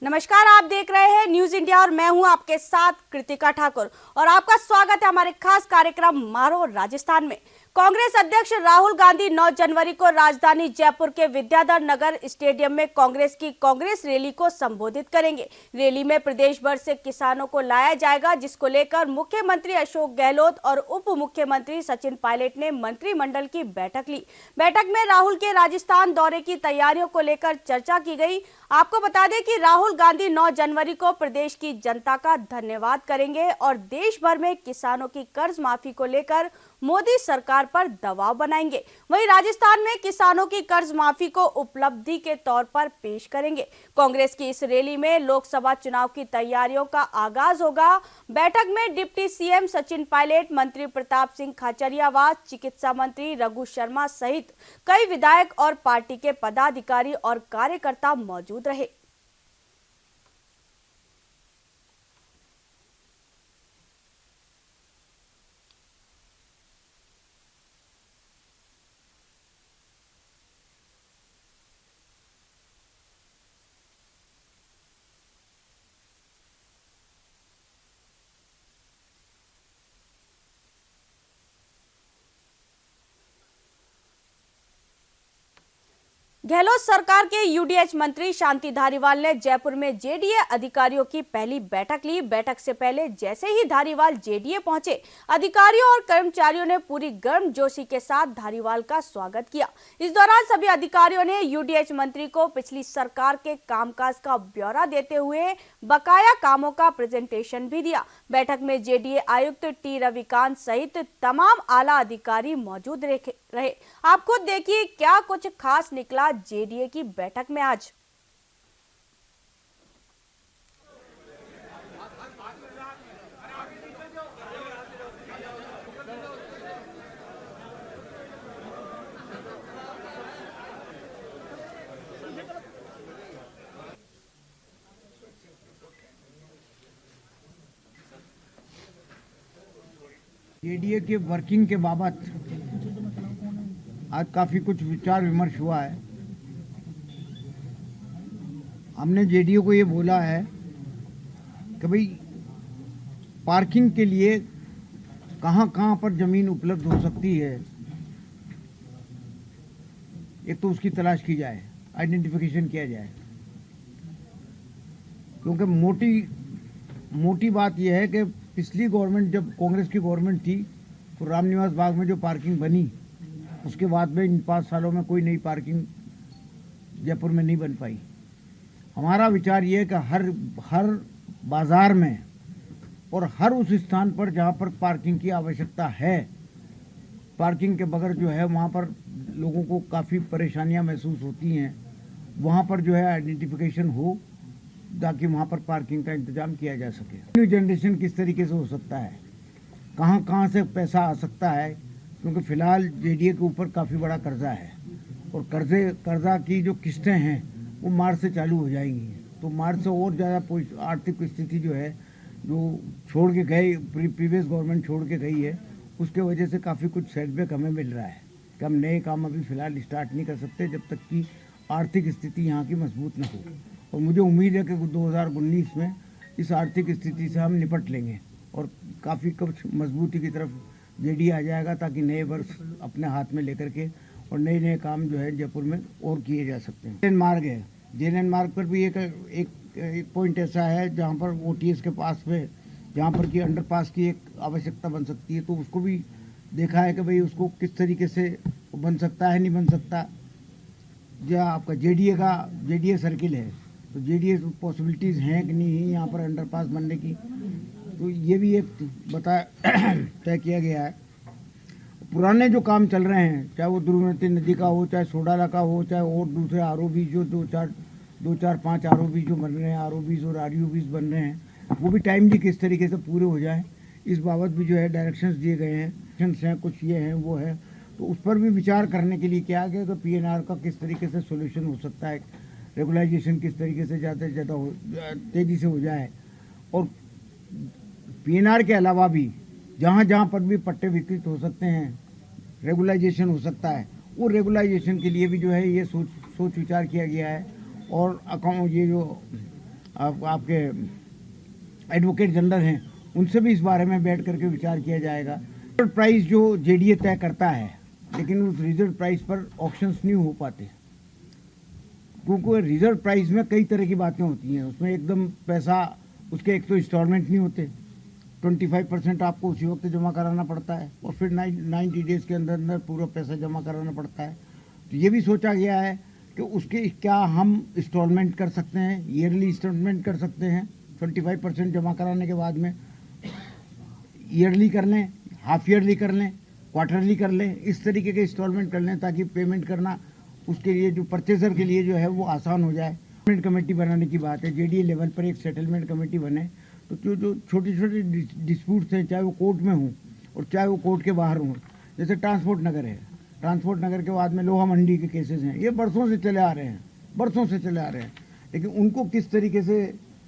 नमस्कार, आप देख रहे हैं न्यूज इंडिया और मैं हूं आपके साथ कृतिका ठाकुर और आपका स्वागत है हमारे खास कार्यक्रम मारो राजस्थान में। कांग्रेस अध्यक्ष राहुल गांधी 9 जनवरी को राजधानी जयपुर के विद्याधर नगर स्टेडियम में कांग्रेस रैली को संबोधित करेंगे। रैली में प्रदेश भर से किसानों को लाया जाएगा, जिसको लेकर मुख्यमंत्री अशोक गहलोत और उप मुख्यमंत्री सचिन पायलट ने मंत्रिमंडल की बैठक ली। बैठक में राहुल के राजस्थान दौरे की तैयारियों को लेकर चर्चा की गई। आपको बता दें कि राहुल गांधी 9 जनवरी को प्रदेश की जनता का धन्यवाद करेंगे और देश भर में किसानों की कर्ज माफी को लेकर मोदी सरकार पर दबाव बनाएंगे। वहीं राजस्थान में किसानों की कर्ज माफी को उपलब्धि के तौर पर पेश करेंगे। कांग्रेस की इस रैली में लोकसभा चुनाव की तैयारियों का आगाज होगा। बैठक में डिप्टी सीएम सचिन पायलट, मंत्री प्रताप सिंह खाचरियावास, चिकित्सा मंत्री रघु शर्मा सहित कई विधायक और पार्टी के पदाधिकारी और कार्यकर्ता मौजूद रहे। गहलोत सरकार के यूडीएच मंत्री शांति धारीवाल ने जयपुर में जेडीए अधिकारियों की पहली बैठक ली। बैठक से पहले जैसे ही धारीवाल जेडीए पहुंचे, अधिकारियों और कर्मचारियों ने पूरी गर्मजोशी के साथ धारीवाल का स्वागत किया। इस दौरान सभी अधिकारियों ने यूडीएच मंत्री को पिछली सरकार के कामकाज का ब्यौरा देते हुए बकाया कामों का प्रेजेंटेशन भी दिया। बैठक में जेडीए आयुक्त टी रविकांत सहित तमाम आला अधिकारी मौजूद रहे। आप खुद देखिए क्या कुछ खास निकला जेडीए की बैठक में आज। जेडीए के वर्किंग के बाबत आज काफ़ी कुछ विचार विमर्श हुआ है। हमने जेडीए को ये बोला है कि भाई पार्किंग के लिए कहाँ कहाँ पर ज़मीन उपलब्ध हो सकती है, एक तो उसकी तलाश की जाए, आइडेंटिफिकेशन किया जाए। क्योंकि मोटी बात यह है कि पिछली गवर्नमेंट, जब कांग्रेस की गवर्नमेंट थी, तो रामनिवास बाग में जो पार्किंग बनी, उसके बाद में इन 5 सालों में कोई नई पार्किंग जयपुर में नहीं बन पाई। हमारा विचार ये है कि हर बाज़ार में और हर उस स्थान पर जहाँ पर पार्किंग की आवश्यकता है, पार्किंग के बगैर जो है वहाँ पर लोगों को काफ़ी परेशानियाँ महसूस होती हैं, वहाँ पर जो है आइडेंटिफिकेशन हो ताकि वहाँ पर पार्किंग का इंतजाम किया जा सके। न्यू जनरेशन किस तरीके से हो सकता है, कहाँ कहाँ से पैसा आ सकता है, क्योंकि फ़िलहाल जेडीए के ऊपर काफ़ी बड़ा कर्जा है और कर्जा की जो किस्तें हैं वो मार्च से चालू हो जाएंगी। तो मार्च से और ज़्यादा आर्थिक स्थिति जो है, जो छोड़ के गए प्रीवियस गवर्नमेंट छोड़ के गई है, उसके वजह से काफ़ी कुछ सेटबैक हमें मिल रहा है कि हम नए काम अभी फ़िलहाल स्टार्ट नहीं कर सकते जब तक कि आर्थिक स्थिति यहाँ की मजबूत न हो। और मुझे उम्मीद है कि 2019 में इस आर्थिक स्थिति से हम निपट लेंगे और काफ़ी कुछ मजबूती की तरफ जेडीए आ जाएगा, ताकि नए वर्ष अपने हाथ में लेकर के और नए काम जो है जयपुर में और किए जा सकते हैं। जेएलएन मार्ग है, जेएलएन मार्ग पर भी एक पॉइंट ऐसा है जहाँ पर ओटीएस के पास में, जहाँ पर कि अंडरपास की एक आवश्यकता बन सकती है, तो उसको भी देखा है कि भाई उसको किस तरीके से बन सकता है, नहीं बन सकता। जहाँ आपका जेडीए सर्किल है, तो जेडीए पॉसिबिलिटीज़ हैं कि नहीं है यहाँ पर अंडरपास बनने की, तो ये भी एक तय किया गया है। पुराने जो काम चल रहे हैं, चाहे वो द्रुमती नदी का हो, चाहे सोडाला का हो, चाहे और दूसरे आरओबी जो 5 आरओबी जो बन रहे हैं, आरओबीज और आरयूबीज बन रहे हैं, वो भी टाइमली किस तरीके से पूरे हो जाए, इस बाबत भी जो है डायरेक्शंस दिए गए हैं। डायरेक्शंस हैं, कुछ ये हैं वो है, तो उस पर भी विचार करने के लिए किया गया कि पीएनआर का किस तरीके से सोल्यूशन हो सकता है, रेगुलाइजेशन किस तरीके से ज़्यादा से ज़्यादा तेज़ी से हो जाए, और पीएनआर के अलावा भी जहाँ जहाँ पर भी पट्टे विकृत हो सकते हैं, रेगुलाइजेशन हो सकता है, वो रेगुलाइजेशन के लिए भी जो है ये सोच विचार किया गया है। और अकाउंट ये जो आपके एडवोकेट जनरल हैं, उनसे भी इस बारे में बैठ करके विचार किया जाएगा। रिजर्व प्राइस जो जेडीए तय करता है, लेकिन उस रिजर्व प्राइस पर ऑक्शंस नहीं हो पाते, क्योंकि रिजर्व प्राइस में कई तरह की बातें होती हैं। उसमें एकदम पैसा, उसके एक तो इंस्टॉलमेंट नहीं होते, 25% आपको उसी वक्त जमा कराना पड़ता है, और फिर 90 डेज के अंदर अंदर पूरा पैसा जमा कराना पड़ता है। तो ये भी सोचा गया है कि उसके क्या हम इंस्टॉलमेंट कर सकते हैं, ईयरली इंस्टॉलमेंट कर सकते हैं, 25% जमा कराने के बाद में ईयरली कर लें, हाफ ईयरली कर लें, क्वार्टरली कर लें, इस तरीके के इंस्टॉलमेंट कर लें ताकि पेमेंट करना उसके लिए, जो परचेजर के लिए जो है वो आसान हो जाए। सेटलमेंट कमेटी बनाने की बात है, जेडीए लेवल पर एक सेटलमेंट कमेटी बने, तो जो छोटे छोटे डिस्प्यूट्स हैं, चाहे वो कोर्ट में हों और चाहे वो कोर्ट के बाहर हों, जैसे ट्रांसपोर्ट नगर है, ट्रांसपोर्ट नगर के बाद में लोहा मंडी के केसेस हैं, ये बरसों से चले आ रहे हैं, बरसों से चले आ रहे हैं, लेकिन उनको किस तरीके से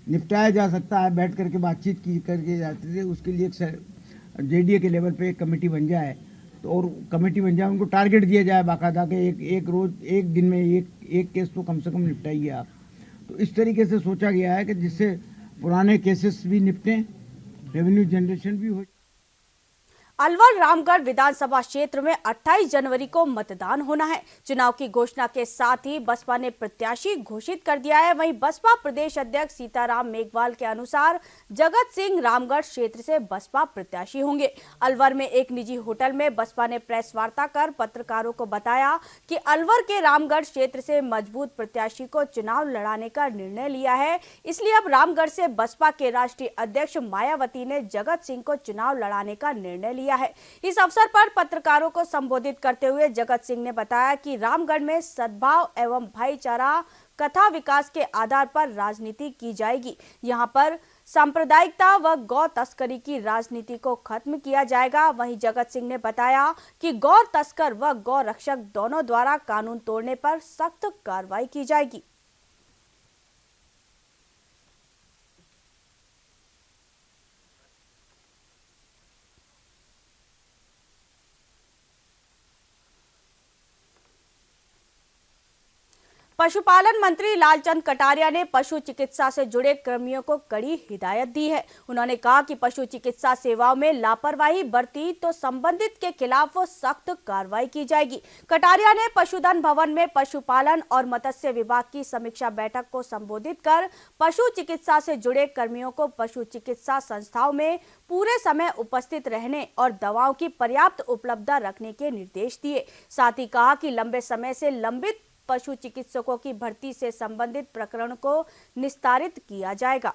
निपटाया जा सकता है, बैठ करके बातचीत की करके जाते थे, उसके लिए एक जेडीए के लेवल पे एक कमेटी बन जाए, तो और कमेटी बन जाए, उनको टारगेट दिया जाए बाकायदा के एक रोज, एक दिन में एक केस तो कम से कम निपटाइए आप। तो इस तरीके से सोचा गया है कि जिससे पुराने केसेस भी निपटें, रेवेन्यू जनरेशन भी हो। अलवर रामगढ़ विधानसभा क्षेत्र में 28 जनवरी को मतदान होना है। चुनाव की घोषणा के साथ ही बसपा ने प्रत्याशी घोषित कर दिया है। वहीं बसपा प्रदेश अध्यक्ष सीताराम मेघवाल के अनुसार जगत सिंह रामगढ़ क्षेत्र से बसपा प्रत्याशी होंगे। अलवर में एक निजी होटल में बसपा ने प्रेस वार्ता कर पत्रकारों को बताया कि अलवर के रामगढ़ क्षेत्र से मजबूत प्रत्याशी को चुनाव लड़ाने का निर्णय लिया है, इसलिए अब रामगढ़ से बसपा के राष्ट्रीय अध्यक्ष मायावती ने जगत सिंह को चुनाव लड़ाने का निर्णय लिया है। इस अवसर पर पत्रकारों को संबोधित करते हुए जगत सिंह ने बताया कि रामगढ़ में सद्भाव एवं भाईचारा कथा विकास के आधार पर राजनीति की जाएगी। यहां पर सांप्रदायिकता व गौ तस्करी की राजनीति को खत्म किया जाएगा। वहीं जगत सिंह ने बताया कि गौ तस्कर व गौ रक्षक दोनों द्वारा कानून तोड़ने पर सख्त कार्रवाई की जाएगी। पशुपालन मंत्री लालचंद कटारिया ने पशु चिकित्सा से जुड़े कर्मियों को कड़ी हिदायत दी है। उन्होंने कहा कि पशु चिकित्सा सेवाओं में लापरवाही बरती तो संबंधित के खिलाफ सख्त कार्रवाई की जाएगी। कटारिया ने पशुधन भवन में पशुपालन और मत्स्य विभाग की समीक्षा बैठक को संबोधित कर पशु चिकित्सा से जुड़े कर्मियों को पशु चिकित्सा संस्थाओं में पूरे समय उपस्थित रहने और दवाओं की पर्याप्त उपलब्धता रखने के निर्देश दिए। साथ ही कहा कि लंबे समय से लंबित पशु चिकित्सकों की भर्ती से संबंधित प्रकरण को निस्तारित किया जाएगा।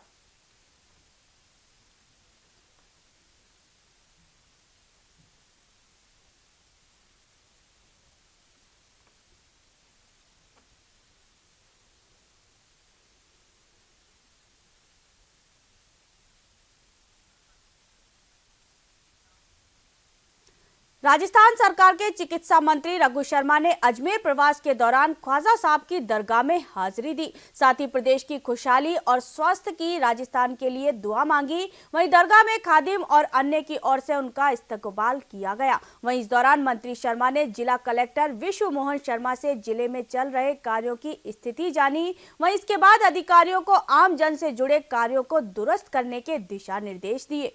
राजस्थान सरकार के चिकित्सा मंत्री रघु शर्मा ने अजमेर प्रवास के दौरान ख्वाजा साहब की दरगाह में हाजिरी दी। साथ ही प्रदेश की खुशहाली और स्वास्थ्य की राजस्थान के लिए दुआ मांगी। वहीं दरगाह में खादिम और अन्य की ओर से उनका इस्तकबाल किया गया। वहीं इस दौरान मंत्री शर्मा ने जिला कलेक्टर विश्व मोहन शर्मा से जिले में चल रहे कार्यों की स्थिति जानी। वहीं इसके बाद अधिकारियों को आम जन से जुड़े कार्यों को दुरुस्त करने के दिशा निर्देश दिए।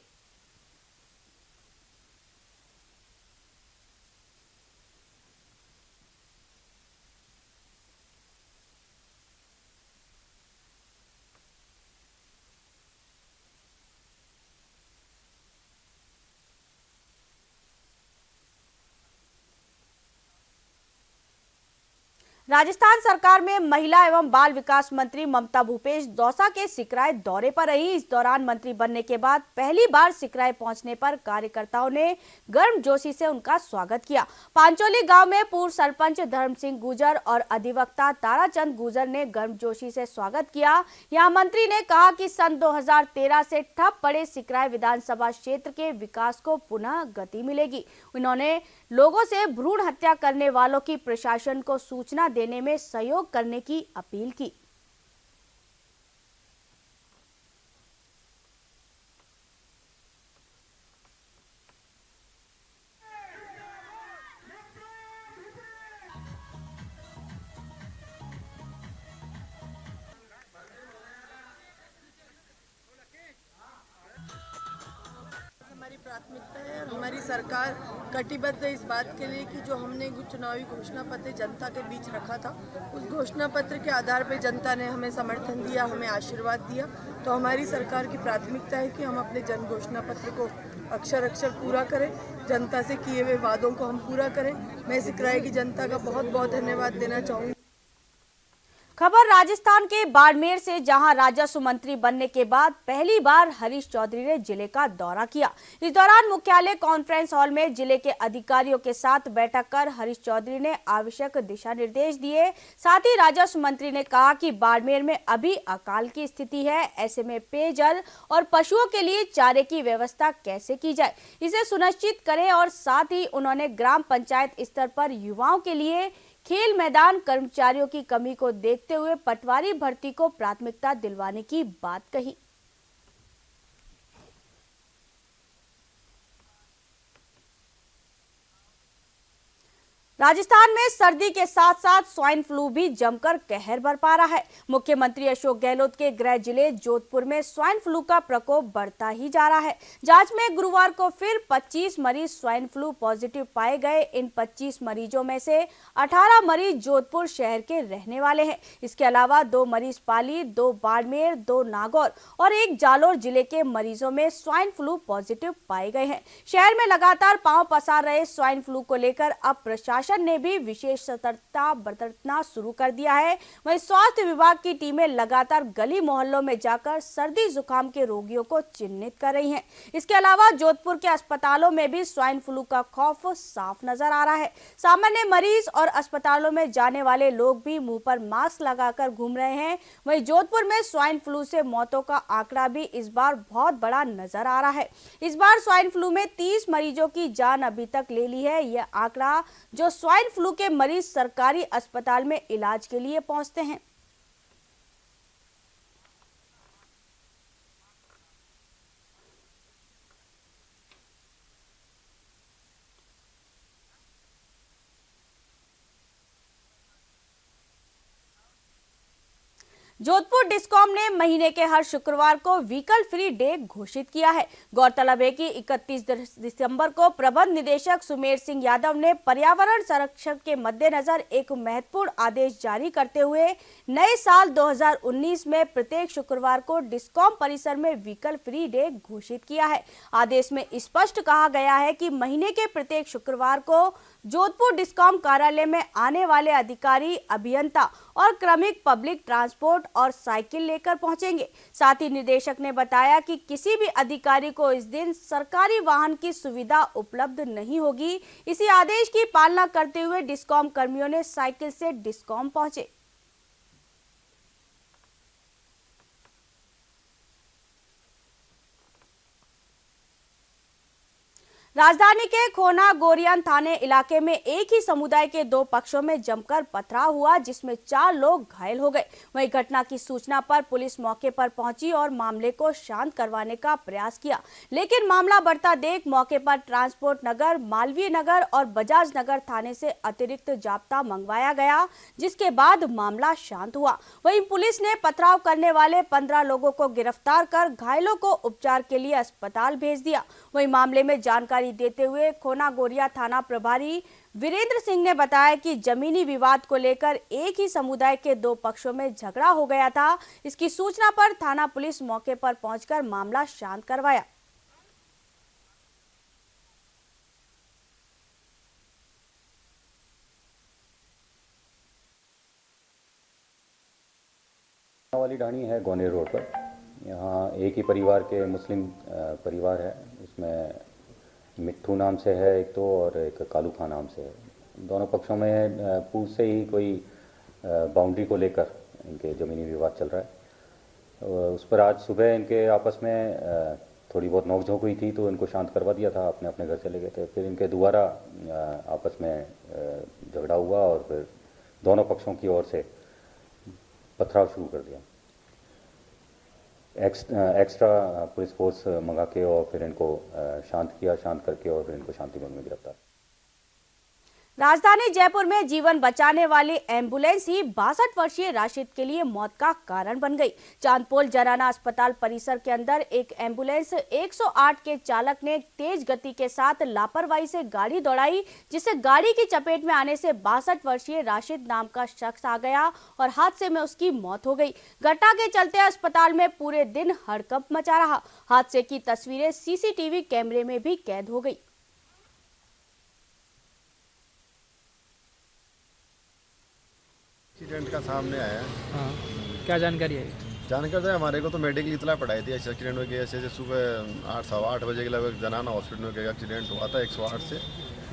राजस्थान सरकार में महिला एवं बाल विकास मंत्री ममता भूपेश दौसा के सिकराय दौरे पर रही। इस दौरान मंत्री बनने के बाद पहली बार सिकराय पहुंचने पर कार्यकर्ताओं ने गर्मजोशी से उनका स्वागत किया। पांचोली गांव में पूर्व सरपंच धर्म सिंह गुर्जर और अधिवक्ता ताराचंद गुर्जर ने गर्मजोशी से स्वागत किया। यहां मंत्री ने कहा कि सन 2013 से ठप पड़े सिकराय विधानसभा क्षेत्र के विकास को पुनः गति मिलेगी। उन्होंने लोगों से भ्रूण हत्या करने वालों की प्रशासन को सूचना देने में सहयोग करने की अपील की। प्राथमिकता है और हमारी सरकार कटिबद्ध है इस बात के लिए कि जो हमने चुनावी घोषणा पत्र जनता के बीच रखा था, उस घोषणा पत्र के आधार पर जनता ने हमें समर्थन दिया, हमें आशीर्वाद दिया। तो हमारी सरकार की प्राथमिकता है कि हम अपने जन घोषणा पत्र को अक्षर अक्षर पूरा करें, जनता से किए हुए वादों को हम पूरा करें। मैं सिकराई की जनता का बहुत बहुत धन्यवाद देना चाहूँगी। खबर राजस्थान के बाड़मेर से, जहां राजस्व मंत्री बनने के बाद पहली बार हरीश चौधरी ने जिले का दौरा किया। इस दौरान मुख्यालय कॉन्फ्रेंस हॉल में जिले के अधिकारियों के साथ बैठक कर हरीश चौधरी ने आवश्यक दिशा निर्देश दिए। साथ ही राजस्व मंत्री ने कहा कि बाड़मेर में अभी अकाल की स्थिति है, ऐसे में पेयजल और पशुओं के लिए चारे की व्यवस्था कैसे की जाए, इसे सुनिश्चित करें। और साथ ही उन्होंने ग्राम पंचायत स्तर पर युवाओं के लिए खेल मैदान, कर्मचारियों की कमी को देखते हुए पटवारी भर्ती को प्राथमिकता दिलवाने की बात कही। राजस्थान में सर्दी के साथ साथ स्वाइन फ्लू भी जमकर कहर बरपा रहा है। मुख्यमंत्री अशोक गहलोत के गृह जिले जोधपुर में स्वाइन फ्लू का प्रकोप बढ़ता ही जा रहा है। जांच में गुरुवार को फिर 25 मरीज स्वाइन फ्लू पॉजिटिव पाए गए। इन 25 मरीजों में से 18 मरीज जोधपुर शहर के रहने वाले हैं। इसके अलावा 2 मरीज पाली, 2 बाड़मेर, 2 नागौर और 1 जालोर जिले के मरीजों में स्वाइन फ्लू पॉजिटिव पाए गए हैं। शहर में लगातार पांव पसार रहे स्वाइन फ्लू को लेकर अब प्रशासन ने भी विशेष सतर्कता बरतना शुरू कर दिया है। वहीं स्वास्थ्य विभाग की टीमें लगातार गली मोहल्लों में जाकर सर्दी जुकाम के रोगियों को चिन्हित कर रही हैं। इसके अलावा जोधपुर के अस्पतालों में भी स्वाइन फ्लू का खौफ साफ नजर आ रहा है। सामान्य मरीज और अस्पतालों में जाने वाले लोग भी मुंह पर मास्क लगाकर घूम रहे हैं। वहीं जोधपुर में स्वाइन फ्लू से मौतों का आंकड़ा भी इस बार बहुत बड़ा नजर आ रहा है। इस बार स्वाइन फ्लू में 30 मरीजों की जान अभी तक ले ली है। यह आंकड़ा जो स्वाइन फ्लू के मरीज सरकारी अस्पताल में इलाज के लिए पहुंचते हैं। जोधपुर डिस्कॉम ने महीने के हर शुक्रवार को व्हीकल फ्री डे घोषित किया है। गौरतलब है कि 31 दिसंबर को प्रबंध निदेशक सुमेर सिंह यादव ने पर्यावरण संरक्षण के मद्देनजर एक महत्वपूर्ण आदेश जारी करते हुए नए साल 2019 में प्रत्येक शुक्रवार को डिस्कॉम परिसर में व्हीकल फ्री डे घोषित किया है। आदेश में स्पष्ट कहा गया है कि महीने के प्रत्येक शुक्रवार को जोधपुर डिस्कॉम कार्यालय में आने वाले अधिकारी, अभियंता और क्रमिक पब्लिक ट्रांसपोर्ट और साइकिल लेकर पहुंचेंगे। साथ ही निदेशक ने बताया कि किसी भी अधिकारी को इस दिन सरकारी वाहन की सुविधा उपलब्ध नहीं होगी। इसी आदेश की पालना करते हुए डिस्कॉम कर्मियों ने साइकिल से डिस्कॉम पहुंचे। राजधानी के खोना गोरियान थाने इलाके में एक ही समुदाय के 2 पक्षों में जमकर पथराव हुआ, जिसमें 4 लोग घायल हो गए। वहीं घटना की सूचना पर पुलिस मौके पर पहुंची और मामले को शांत करवाने का प्रयास किया, लेकिन मामला बढ़ता देख मौके पर ट्रांसपोर्ट नगर, मालवीय नगर और बजाज नगर थाने से अतिरिक्त जाब्ता मंगवाया गया, जिसके बाद मामला शांत हुआ। वहीं पुलिस ने पथराव करने वाले 15 लोगों को गिरफ्तार कर घायलों को उपचार के लिए अस्पताल भेज दिया। वहीं मामले में जानकारी देते हुए खोना गोरिया थाना प्रभारी वीरेंद्र सिंह ने बताया कि जमीनी विवाद को लेकर एक ही समुदाय के 2 पक्षों में झगड़ा हो गया था। इसकी सूचना पर थाना पुलिस मौके पर पहुंचकर मामला शांत करवाया। वाली ढाणी है गौनेर रोड पर। यहाँ एक ही परिवार के मुस्लिम परिवार है, उसमें मिट्ठू नाम से है एक तो, और एक कालू खां नाम से है। दोनों पक्षों में पूर्व से ही कोई बाउंड्री को लेकर इनके ज़मीनी विवाद चल रहा है। उस पर आज सुबह इनके आपस में थोड़ी बहुत नोकझोंक हुई थी, तो इनको शांत करवा दिया था, अपने अपने घर चले गए थे। फिर इनके दोबारा आपस में झगड़ा हुआ और फिर दोनों पक्षों की ओर से पथराव शुरू कर दिया। एक्स्ट्रा पुलिस फोर्स मंगा के और फिर इनको शांत किया, शांत करके और फिर इनको शांतिपूर्ण में गिरफ्तार। राजधानी जयपुर में जीवन बचाने वाली एम्बुलेंस ही 62 वर्षीय राशिद के लिए मौत का कारण बन गई। चांदपोल जनाना अस्पताल परिसर के अंदर एक एम्बुलेंस 108 के चालक ने तेज गति के साथ लापरवाही से गाड़ी दौड़ाई, जिससे गाड़ी की चपेट में आने से 62 वर्षीय राशिद नाम का शख्स आ गया और हादसे में उसकी मौत हो गई। घटना के चलते अस्पताल में पूरे दिन हड़कंप मचा रहा। हादसे की तस्वीरें सीसीटीवी कैमरे में भी कैद हो गई। एक्सीडेंट का सामने आया। हाँ, क्या जानकारी है? जानकारी है हमारे को तो मेडिकल इतला पढ़ाई थी ऐसे एक्सीडेंट हो गया। ऐसे सुबह 8 सवा 8 बजे के लगभग जनाना हॉस्पिटल में गया एक्सीडेंट हुआ था 108 से।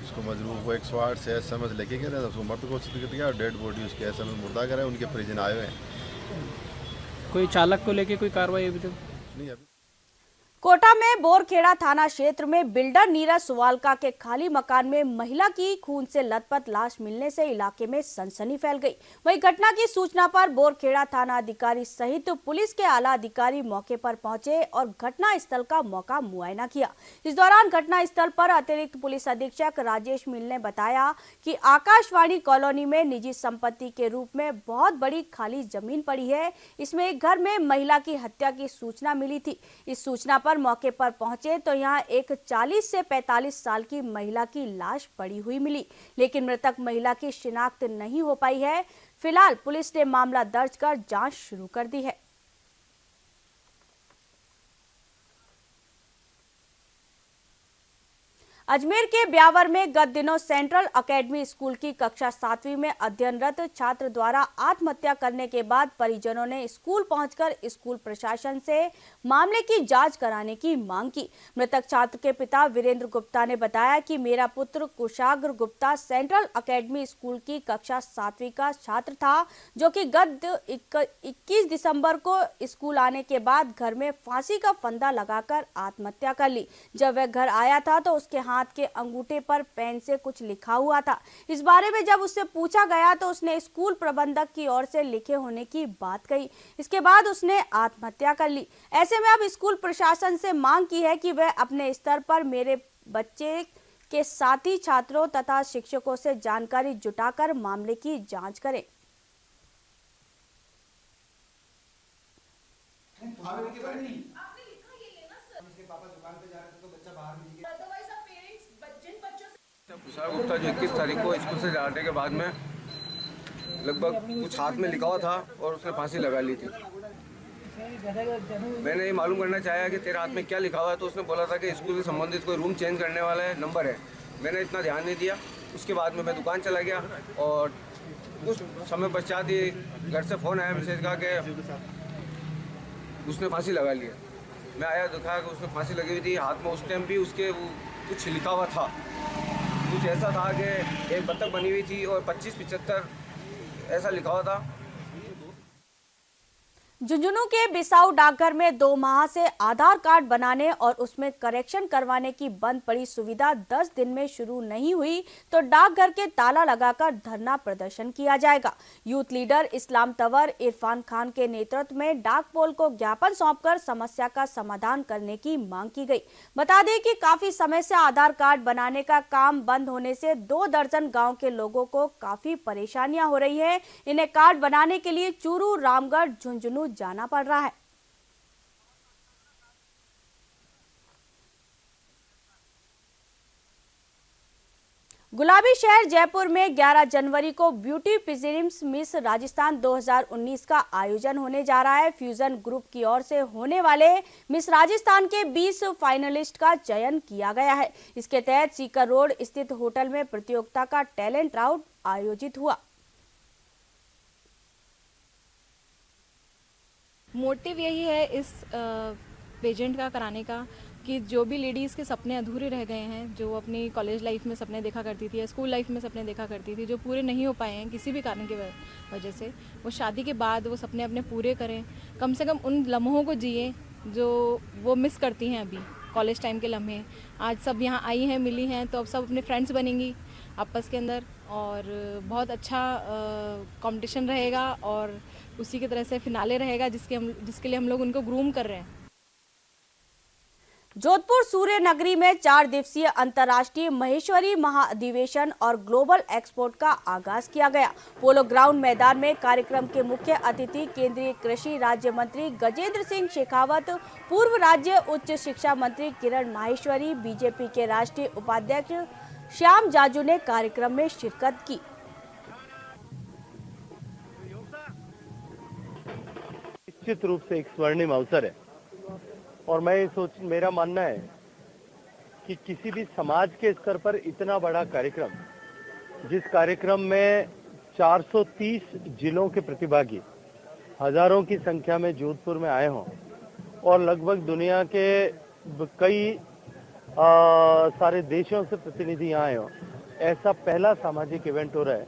उसको मजबूर को 108 से एसएमएस लेके गए थे, उसको मृत घोषित कर दिया और डेड बॉडी उसके एसएमएस मुर्दा करे। उनके परिजन आए हुए हैं। कोई चालक को लेके कोई कार्रवाई अभी तक नहीं अभी कोटा में बोरखेड़ा थाना क्षेत्र में बिल्डर नीरज सुवालका के खाली मकान में महिला की खून से लथपथ लाश मिलने से इलाके में सनसनी फैल गई। वहीं घटना की सूचना पर बोरखेड़ा थाना अधिकारी सहित पुलिस के आला अधिकारी मौके पर पहुंचे और घटना स्थल का मौका मुआयना किया। इस दौरान घटना स्थल पर अतिरिक्त पुलिस अधीक्षक राजेश मिल ने बताया कि आकाशवाणी कॉलोनी में निजी संपत्ति के रूप में बहुत बड़ी खाली जमीन पड़ी है। इसमें एक घर में महिला की हत्या की सूचना मिली थी। इस सूचना पर मौके पर पहुंचे तो यहां एक 40 से 45 साल की महिला की लाश पड़ी हुई मिली, लेकिन मृतक महिला की शिनाख्त नहीं हो पाई है। फिलहाल पुलिस ने मामला दर्ज कर जांच शुरू कर दी है। अजमेर के ब्यावर में गत दिनों सेंट्रल एकेडमी स्कूल की कक्षा 7वीं में अध्ययनरत छात्र द्वारा आत्महत्या करने के बाद परिजनों ने स्कूल पहुंचकर स्कूल प्रशासन से मामले की जांच कराने की मांग की। मृतक छात्र के पिता वीरेंद्र गुप्ता ने बताया कि मेरा पुत्र कुशाग्र गुप्ता सेंट्रल एकेडमी स्कूल की कक्षा 7वीं का छात्र था, जो कि गत 21 दिसंबर को स्कूल आने के बाद घर में फांसी का फंदा लगाकर आत्महत्या कर ली। जब वह घर आया था तो उसके हाथ के अंगूठे पर पेन से कुछ लिखा हुआ था। इस बारे में जब उससे पूछा गया तो उसने स्कूल प्रबंधक की ओर से लिखे होने की बात कही। इसके बाद उसने आत्महत्या कर ली। ऐसे में अब स्कूल प्रशासन से मांग की है कि वह अपने स्तर पर मेरे बच्चे के साथी छात्रों तथा शिक्षकों से जानकारी जुटाकर मामले की जांच करें। कुशाग्र गुप्ता जो 21 तारीख को स्कूल से जाने के बाद में लगभग कुछ हाथ में लिखा हुआ था और उसने फांसी लगा ली थी। मैंने ये मालूम करना चाहा कि तेरे हाथ में क्या लिखा हुआ है, तो उसने बोला था कि स्कूल से संबंधित कोई रूम चेंज करने वाला है, नंबर है। मैंने इतना ध्यान नहीं दिया। उसके बाद में मैं दुकान चला गया और उस समय पश्चात ही घर से फ़ोन आया मैसेज का कि उसने फांसी लगा लिया। मैं आया, देखा कि उसने फांसी लगी हुई थी। हाथ में उस टाइम भी उसके कुछ लिखा हुआ था। कुछ ऐसा था कि एक बत्तख बनी हुई थी और 2575 ऐसा लिखा हुआ था। झुंझुनू के बिसाऊ डाकघर में 2 माह से आधार कार्ड बनाने और उसमें करेक्शन करवाने की बंद पड़ी सुविधा 10 दिन में शुरू नहीं हुई तो डाकघर के ताला लगाकर धरना प्रदर्शन किया जाएगा। यूथ लीडर इस्लाम तंवर इरफान खान के नेतृत्व में डाक पोल को ज्ञापन सौंपकर समस्या का समाधान करने की मांग की गई। बता दें कि काफी समय से आधार कार्ड बनाने का काम बंद होने से 2 दर्जन गाँव के लोगों को काफी परेशानियां हो रही है। इन्हें कार्ड बनाने के लिए चूरू, रामगढ़, झुंझुनू जाना पड़ रहा है। गुलाबी शहर जयपुर में 11 जनवरी को ब्यूटी प्रिलिम्स मिस राजस्थान 2019 का आयोजन होने जा रहा है। फ्यूजन ग्रुप की ओर से होने वाले मिस राजस्थान के 20 फाइनलिस्ट का चयन किया गया है। इसके तहत सीकर रोड स्थित होटल में प्रतियोगिता का टैलेंट राउंड आयोजित हुआ। मोटिव यही है इस पेजेंट का कराने का कि जो भी लेडीज़ के सपने अधूरे रह गए हैं, जो अपनी कॉलेज लाइफ में सपने देखा करती थी या स्कूल लाइफ में सपने देखा करती थी, जो पूरे नहीं हो पाए हैं किसी भी कारण की वजह से, वो शादी के बाद वो सपने अपने पूरे करें। कम से कम उन लम्हों को जिए जो वो मिस करती हैं अभी, कॉलेज टाइम के लम्हे। आज सब यहाँ आई हैं, मिली हैं, तो अब सब अपने फ्रेंड्स बनेंगी आपस के अंदर और बहुत अच्छा कंपटीशन रहेगा और उसी की तरह से फिनाले रहेगा जिसके लिए हम लोग उनको ग्रूम कर रहे हैं। जोधपुर सूर्य नगरी में 4 दिवसीय अंतर्राष्ट्रीय महेश्वरी महाअधिवेशन और ग्लोबल एक्सपोर्ट का आगाज किया गया। पोलो ग्राउंड मैदान में कार्यक्रम के मुख्य अतिथि केंद्रीय कृषि राज्य मंत्री गजेंद्र सिंह शेखावत, पूर्व राज्य उच्च शिक्षा मंत्री किरण माहेश्वरी, बीजेपी के राष्ट्रीय उपाध्यक्ष श्याम जाजू ने कार्यक्रम में शिरकत की। निश्चित रूप से एक स्वर्णिम अवसर है और मेरा मानना है कि किसी भी समाज के स्तर पर इतना बड़ा कार्यक्रम, जिस कार्यक्रम में 430 जिलों के प्रतिभागी हजारों की संख्या में जोधपुर में आए हों और लगभग दुनिया के कई सारे देशों से प्रतिनिधि यहाँ आए हों, ऐसा पहला सामाजिक इवेंट हो रहा है।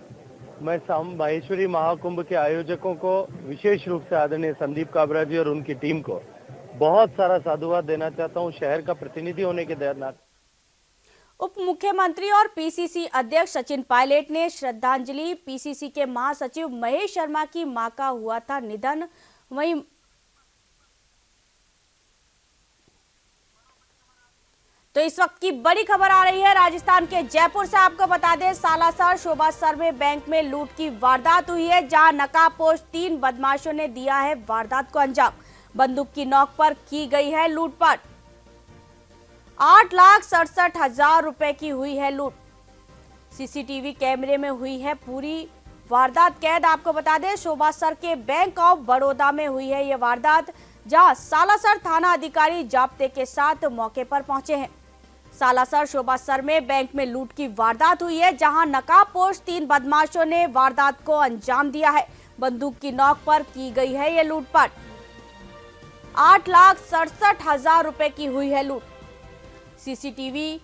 मैं माहेश्वरी महाकुंभ के आयोजकों को, विशेष रूप से आदरणीय संदीप काबरा जी और उनकी टीम को बहुत सारा साधुवाद देना चाहता हूं शहर का प्रतिनिधि होने के नाते। उप मुख्यमंत्री और पीसीसी अध्यक्ष सचिन पायलट ने श्रद्धांजलि। पीसीसी के महासचिव महेश शर्मा की मां का हुआ था निधन। वहीं तो इस वक्त की बड़ी खबर आ रही है राजस्थान के जयपुर से। आपको बता दें, सालासर शोभासर में बैंक में लूट की वारदात हुई है, जहां नकाबपोश 3 बदमाशों ने दिया है वारदात को अंजाम। बंदूक की नोक पर की गई है लूटपाट। 8,67,000 रुपए की हुई है लूट। सीसीटीवी कैमरे में हुई है पूरी वारदात कैद। आपको बता दें, शोभासर के बैंक ऑफ बड़ौदा में हुई है यह वारदात, जहां सालासर थाना अधिकारी जाब्ते के साथ मौके पर पहुंचे हैं। सालासर शोभासर में बैंक में लूट की वारदात हुई है, जहां नकाबपोश 3 बदमाशों ने वारदात को अंजाम दिया है। बंदूक की नोक पर की गई है यह लूटपाट। 8,67,000 रुपए की हुई है लूट। सीसीटीवी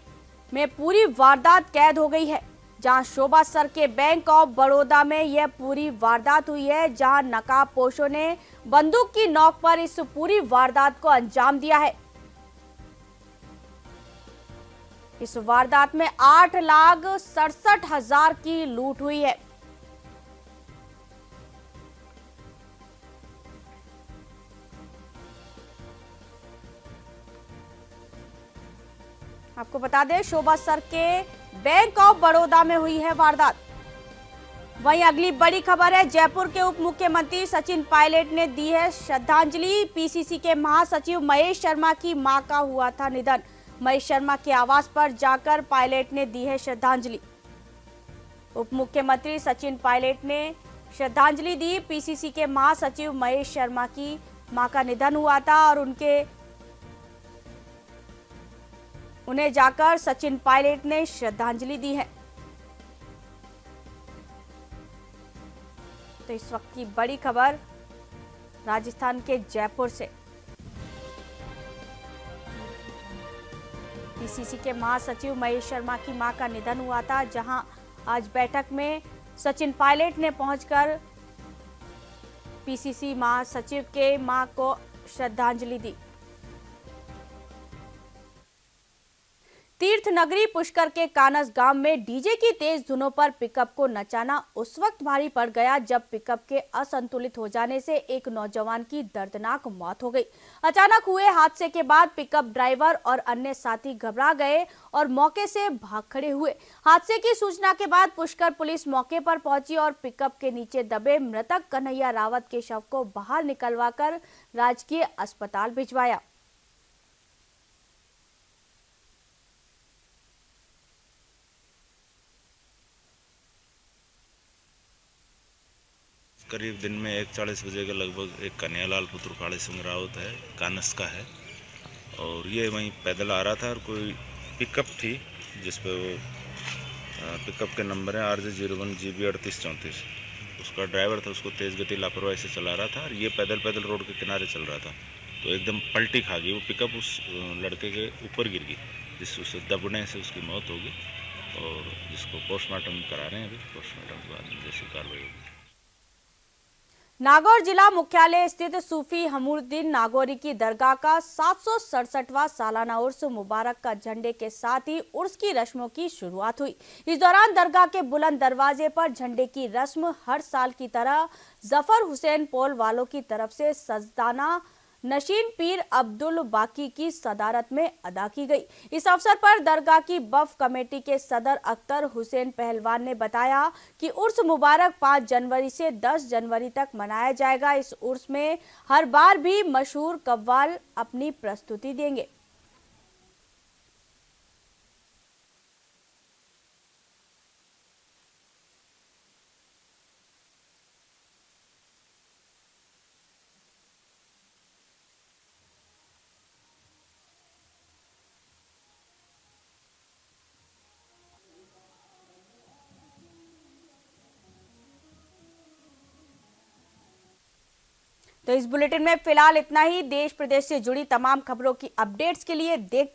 में पूरी वारदात कैद हो गई है, जहां शोभासर के बैंक ऑफ बड़ौदा में यह पूरी वारदात हुई है, जहां नकाबपोशों ने बंदूक की नोक पर इस पूरी वारदात को अंजाम दिया है। इस वारदात में 8,67,000 की लूट हुई है। आपको बता दें, शोभासर के बैंक ऑफ बड़ौदा में हुई है वारदात। वहीं अगली बड़ी खबर है, जयपुर के उप मुख्यमंत्री सचिन पायलट ने दी है श्रद्धांजलि। पीसीसी के महासचिव महेश शर्मा की मां का हुआ था निधन। महेश शर्मा के आवास पर जाकर पायलट ने दी है श्रद्धांजलि। उप मुख्यमंत्री सचिन पायलट ने श्रद्धांजलि दी। पीसीसी के महासचिव महेश शर्मा की मां का निधन हुआ था और उन्हें जाकर सचिन पायलट ने श्रद्धांजलि दी है। तो इस वक्त की बड़ी खबर राजस्थान के जयपुर से। पीसीसी के महासचिव महेश शर्मा की मां का निधन हुआ था, जहां आज बैठक में सचिन पायलट ने पहुंचकर पीसीसी महासचिव के मां को श्रद्धांजलि दी। तीर्थ नगरी पुष्कर के कानस गांव में डीजे की तेज धुनों पर पिकअप को नचाना उस वक्त भारी पड़ गया जब पिकअप के असंतुलित हो जाने से एक नौजवान की दर्दनाक मौत हो गई। अचानक हुए हादसे के बाद पिकअप ड्राइवर और अन्य साथी घबरा गए और मौके से भाग खड़े हुए। हादसे की सूचना के बाद पुष्कर पुलिस मौके पर पहुंची और पिकअप के नीचे दबे मृतक कन्हैया रावत के शव को बाहर निकलवाकर राजकीय अस्पताल भिजवाया। करीब दिन में 1:40 बजे के लगभग एक कन्हैयालाल पुत्र काले सिंह रावत है, कानस का है, और ये वहीं पैदल आ रहा था और कोई पिकअप थी जिस पे वो पिकअप के नंबर है RJ01GB 3834। उसका ड्राइवर था, उसको तेज़ गति लापरवाही से चला रहा था और ये पैदल रोड के किनारे चल रहा था, तो एकदम पलटी खा गई वो पिकअप, उस लड़के के ऊपर गिर गई, जिससे दबने से उसकी मौत होगी और जिसको पोस्टमार्टम करा रहे हैं। अभी पोस्टमार्टम के बाद जैसी कार्रवाई होगी। नागौर जिला मुख्यालय स्थित सूफी हमूद्दीन नागौरी की दरगाह का 767वां सालाना उर्स मुबारक का झंडे के साथ ही उर्स की रस्मों की शुरुआत हुई। इस दौरान दरगाह के बुलंद दरवाजे पर झंडे की रस्म हर साल की तरह जफर हुसैन पोल वालों की तरफ से सजदाना नशीन पीर अब्दुल बाकी की सदारत में अदा की गई। इस अवसर पर दरगाह की वक्फ कमेटी के सदर अख्तर हुसैन पहलवान ने बताया कि उर्स मुबारक 5 जनवरी से 10 जनवरी तक मनाया जाएगा। इस उर्स में हर बार भी मशहूर कव्वाल अपनी प्रस्तुति देंगे। तो इस बुलेटिन में फिलहाल इतना ही। देश प्रदेश से जुड़ी तमाम खबरों की अपडेट्स के लिए देख